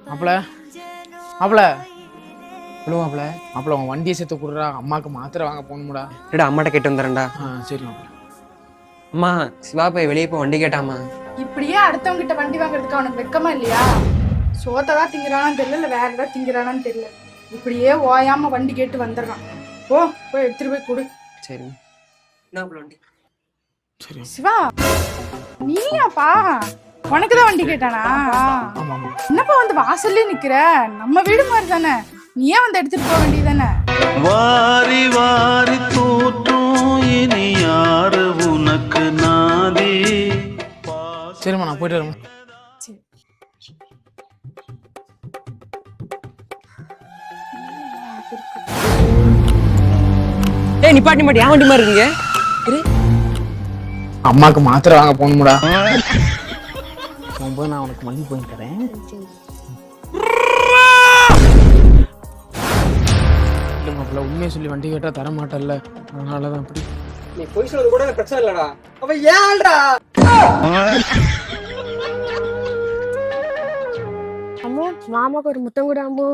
மாப்பிள மாப்பிள சொல்லுங்க மாப்பிள. மாப்பிள உன் வண்டியை சேர்த்து கொடுறா, அம்மாவுக்கு மாத்திரை வாங்க போகணும்டா. இல்லடா அம்மாட்ட கேட்டு வந்துடுறேன்டா. சரி மாப்பிள. அம்மா சிவா போய் வெளியே போய் வண்டி கேட்டாமா. இப்படியே அடுத்தவங்க கிட்ட வண்டி வாங்குறதுக்கு அவனுக்கு வெக்கமா இல்லையா? சோத்ததான் திங்கிறானான்னு தெரியல, இல்ல வேற ஏதாவது திங்கிறானான்னு தெரியல. இப்படியே ஓயாம வண்டி கேட்டு வந்துடுறான். போய் எடுத்துட்டு போய் கொடு. சரி என்ன வண்டி? சரி சிவா நீயாப்பா? உனக்குதான் வண்டி கேட்டானா? ஆமா ஆமா. என்னப்பா வந்து வாசல்லே நிக்கிற? நம்ம வீடு மாதிரி தானே, நீயே வந்து எடுத்துட்டு போக வேண்டியதானே? வாரி வாரி தூற்றும் இனி யாரு உனக்கு நாதி. சரிம்மா நான் போயிட்டு வரேன். ஏய் நிப்பாட்டி மாட்டி ஏன் வண்டி மாதிரி இருக்கீங்க? அம்மாவுக்கு மாத்திரை வாங்க போகணும்டா. போகும்போது நான் உனக்கு வண்டி போய் தரேன். இல்லை மாப்பிள்ள, உண்மையை சொல்லி வண்டி கேட்டா தர மாட்டேன்ல, அதனாலதான் அப்படி. நீ போய் சொல்றது கூட பிரச்சனை இல்லடா. அப்ப ஏன்டா? அம்மு மாமாக்கு ஒரு முத்தம் கூட அம்மு.